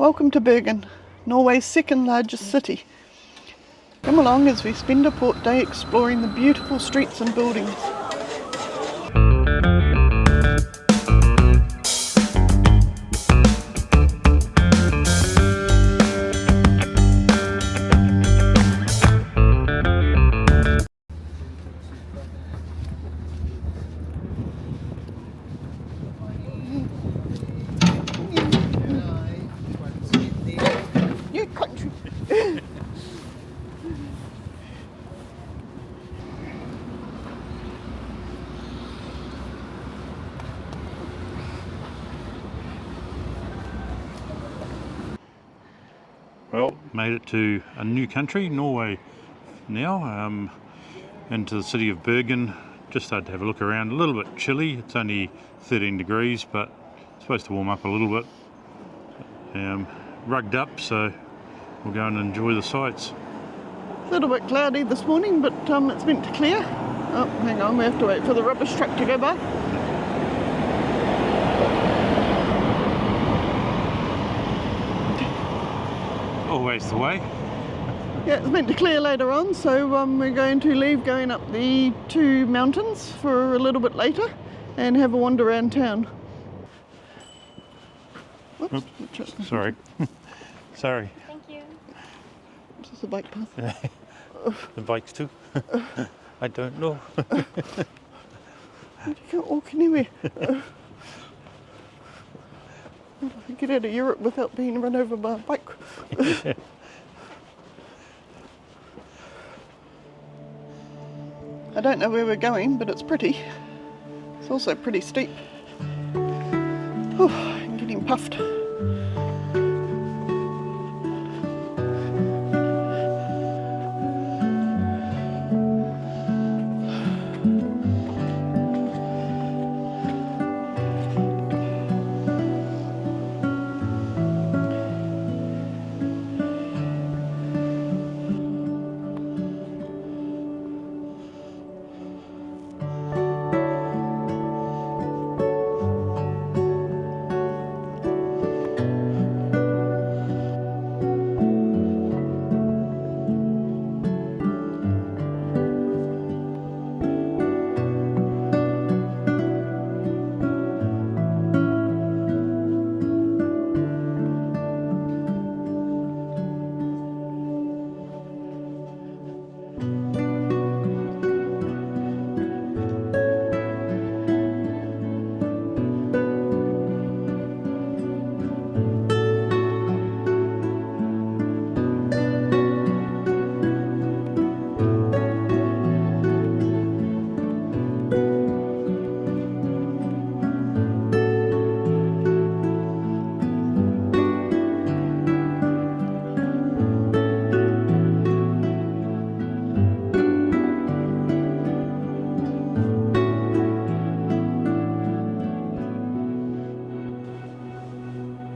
Welcome to Bergen, Norway's second largest city. Come along as we spend a port day exploring the beautiful streets and buildings. You country. Well, made it to a new country, Norway now, into the city of Bergen. Just started to have a look around, a little bit chilly, it's only 13 degrees, but it's supposed to warm up a little bit. Rugged up, so we'll go and enjoy the sights. A little bit cloudy this morning, but it's meant to clear. Oh, hang on, we have to wait for the rubbish truck to go by. Always the way. Yeah, it's meant to clear later on, so we're going to leave going up the two mountains for a little bit later and have a wander around town. Whoops. Sorry. Sorry. Thank you. Is this a bike path? The bikes too. I don't know. You can't walk anywhere. Get out of Europe without being run over by a bike. I don't know where we're going, but it's pretty. It's also pretty steep. Oh, I'm getting puffed.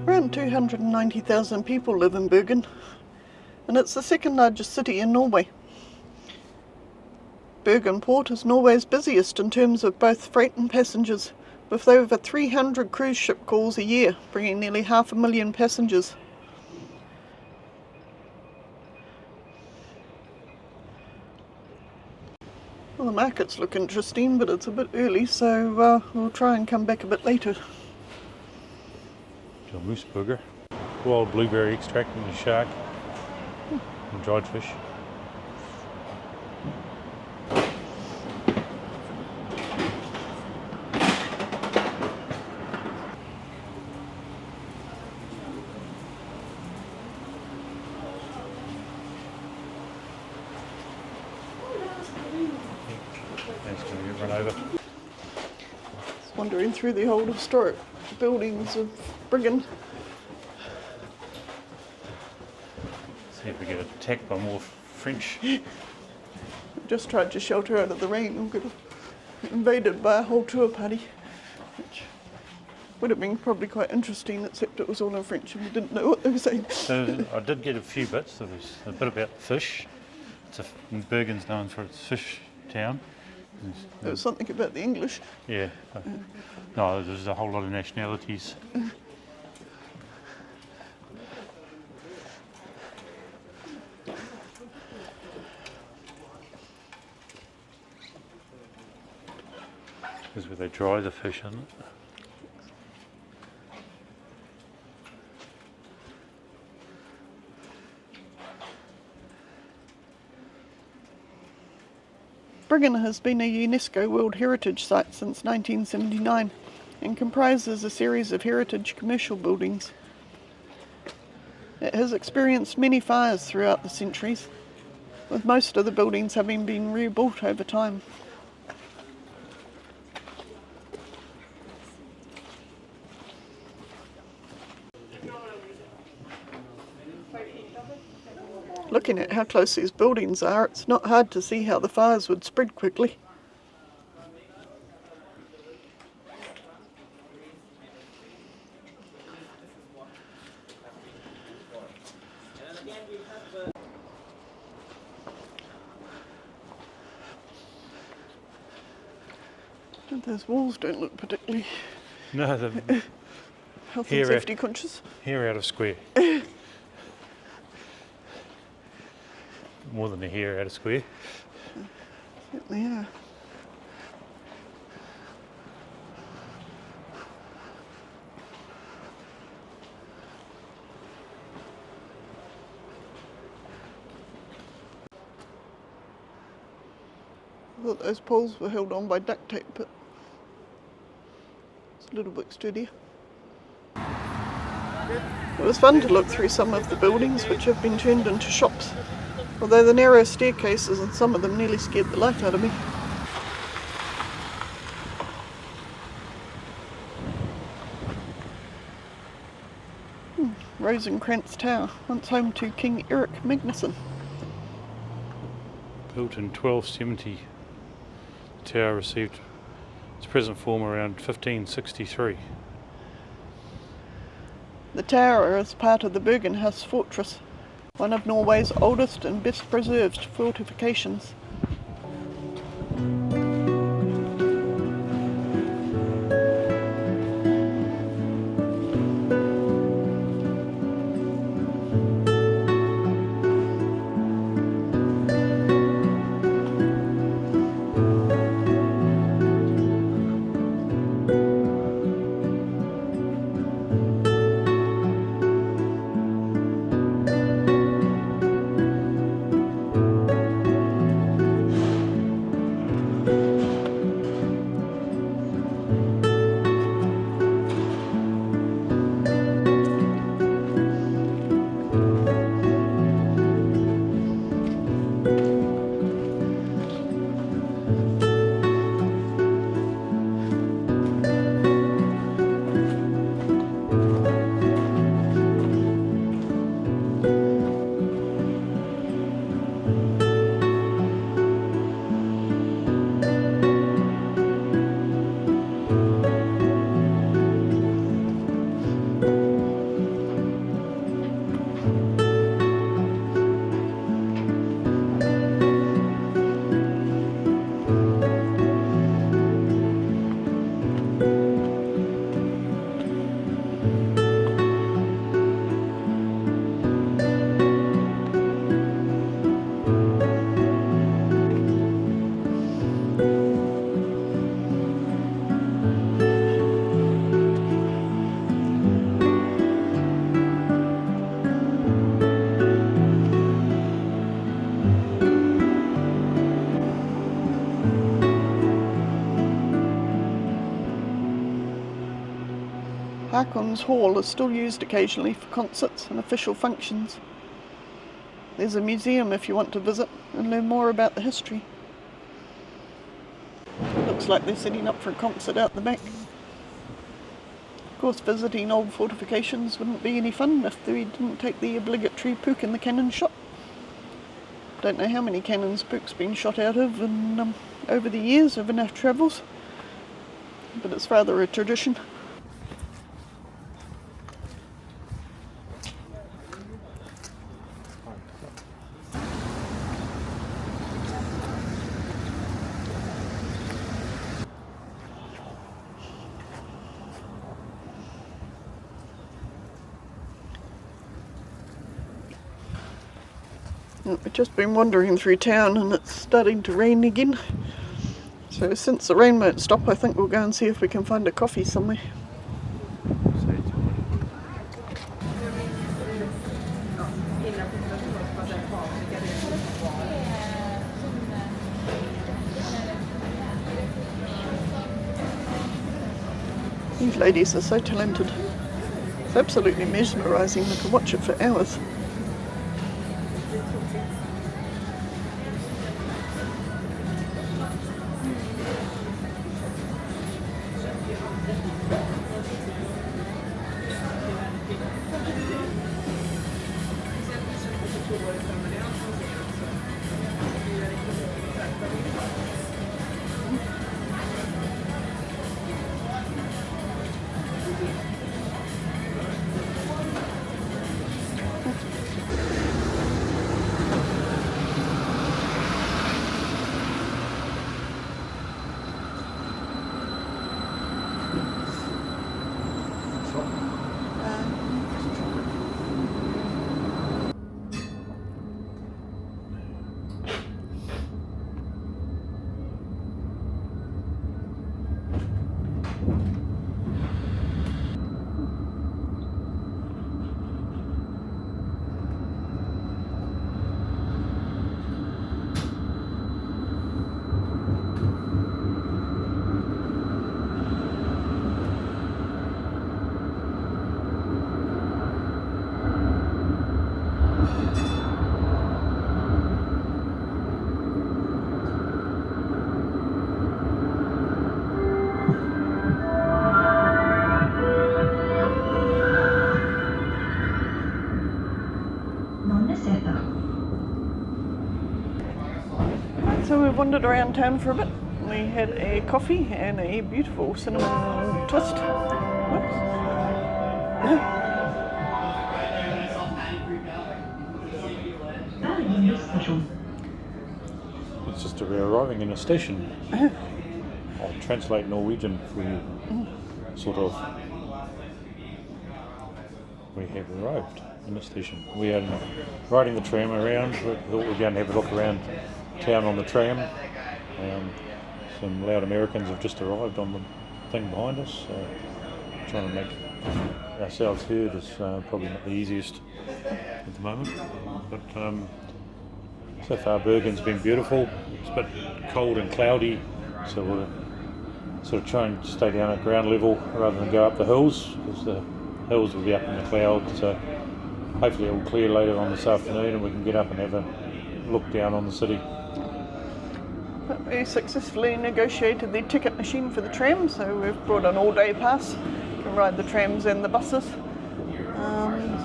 Around 290,000 people live in Bergen, and it's the second largest city in Norway. Bergen Port is Norway's busiest in terms of both freight and passengers, with over 300 cruise ship calls a year, bringing nearly 500,000 passengers. Well, the markets look interesting, but it's a bit early, so we'll try and come back a bit later. Moose burger, wild blueberry extract from the shark, and dried fish. Thanks for getting run over. Wandering through the old historic buildings of Bergen. See if we get attacked by more French. Just tried to shelter out of the rain and got invaded by a whole tour party, which would have been probably quite interesting, except it was all in French and we didn't know what they were saying. So I did get a few bits. There was a bit about fish. Bergen's known for its fish town. There was something about the English. Yeah. No, there's a whole lot of nationalities. This is where they dry the fish, isn't it? Bergen has been a UNESCO World Heritage Site since 1979 and comprises a series of heritage commercial buildings. It has experienced many fires throughout the centuries, with most of the buildings having been rebuilt over time. Looking at how close these buildings are, it's not hard to see how the fires would spread quickly. And those walls don't look particularly No, the health and Here, safety conscious. hair out of square. More than a hair out of square. Certainly are. I thought those poles were held on by duct tape, but it's a little bit sturdier. It was fun to look through some of the buildings which have been turned into shops, although the narrow staircases and some of them nearly scared the life out of me. Rosenkrantz Tower, once home to King Erik Magnusson. Built in 1270, the tower received its present form around 1563. The tower is part of the Bergen House Fortress, one of Norway's oldest and best preserved fortifications. Hakon's Hall is still used occasionally for concerts and official functions. There's a museum if you want to visit and learn more about the history. Looks like they're setting up for a concert out the back. Of course, visiting old fortifications wouldn't be any fun if we didn't take the obligatory pook in the cannon shot. Don't know how many cannons pook's been shot out of and, over the years of our travels, but it's rather a tradition. We've just been wandering through town and it's starting to rain again. So since the rain won't stop, I think we'll go and see if we can find a coffee somewhere. These ladies are so talented. It's absolutely mesmerising. I can watch it for hours. So we wandered around town for a bit. We had a coffee and a beautiful cinnamon twist. Whoops. It's just we're arriving in a station. I'll translate Norwegian for you. Sort of. We have arrived in the station. We are riding the tram around. We thought we'd go and have a look around town on the tram. Some loud Americans have just arrived on the thing behind us. Trying to make ourselves heard is probably not the easiest at the moment. But so far Bergen's been beautiful. It's a bit cold and cloudy, so we'll sort of try and stay down at ground level rather than go up the hills, because the hills will be up in the clouds. So hopefully it will clear later on this afternoon and we can get up and have a look down on the city. We successfully negotiated the ticket machine for the tram, so we've brought an all-day pass. You can ride the trams and the buses.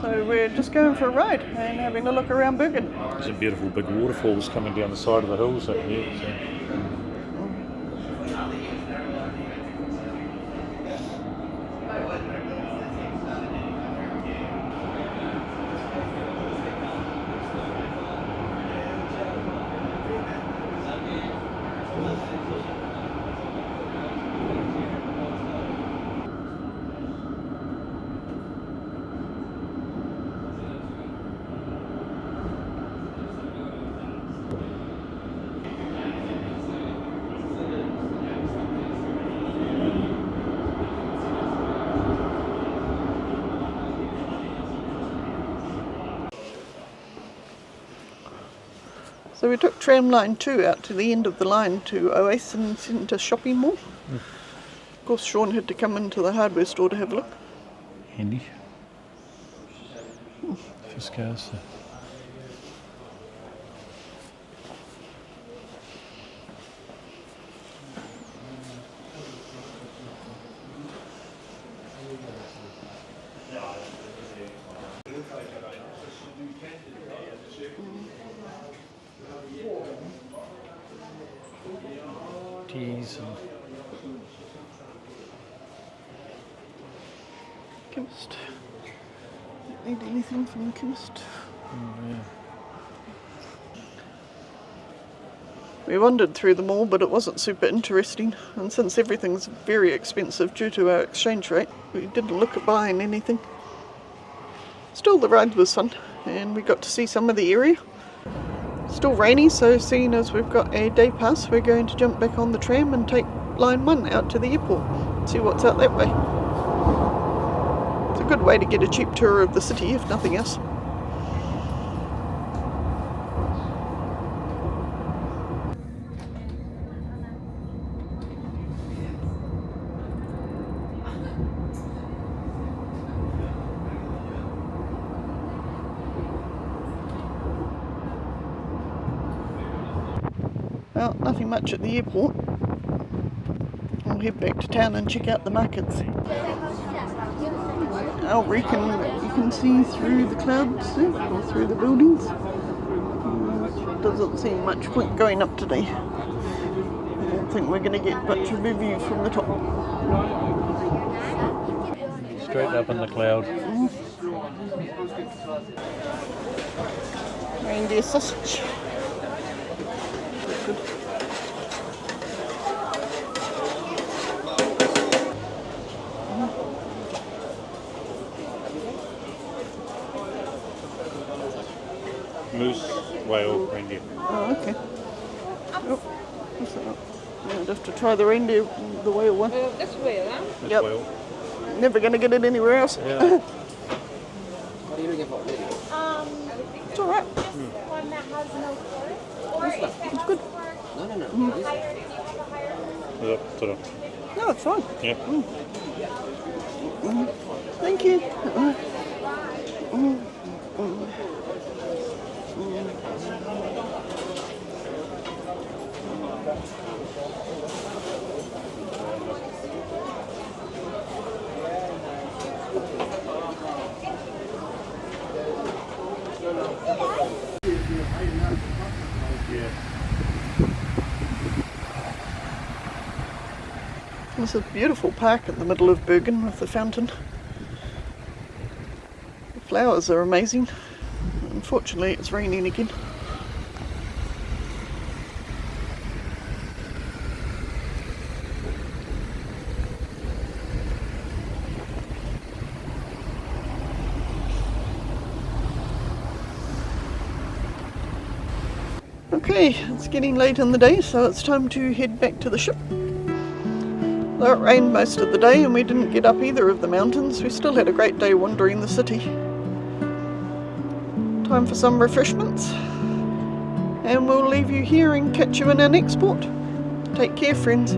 So we're just going for a ride and having a look around Bergen. There's some beautiful big waterfalls coming down the side of the hills up here. So we took tram line 2 out to the end of the line to Iceland Centre shopping mall. Of course Sean had to come into the hardware store to have a look. Handy. Fiskars. Teas and chemist. Don't need anything from the chemist. yeah. We wandered through the mall, but it wasn't super interesting, and since everything's very expensive due to our exchange rate, we didn't look at buying anything. Still, the ride was fun and we got to see some of the area. Still rainy, so seeing as we've got a day pass, we're going to jump back on the tram and take line 1 out to the airport. See what's out that way. It's a good way to get a cheap tour of the city, if nothing else. Well, nothing much at the airport. I'll head back to town and check out the markets. I reckon you can see through the clouds or through the buildings. Doesn't seem much point going up today. I don't think we're going to get much of a view from the top. Straight up in the cloud. Reindeer sausage. Good. Moose, whale, reindeer. Oh, okay. Oh, what's that? Yeah, I'd have to try the reindeer, the whale one. That's whale, huh? That's Yep. whale. Never going to get it anywhere else. Yeah. What are you looking for? It's alright. One that has no fur. Or is that It's good. No. Sort of. No, it's fine. Yeah. Thank you. There's a beautiful park in the middle of Bergen with the fountain. The flowers are amazing. Unfortunately, it's raining again. Okay, it's getting late in the day, so it's time to head back to the ship. Though it rained most of the day and we didn't get up either of the mountains, we still had a great day wandering the city. Time for some refreshments, and we'll leave you here and catch you in our next port. Take care, friends.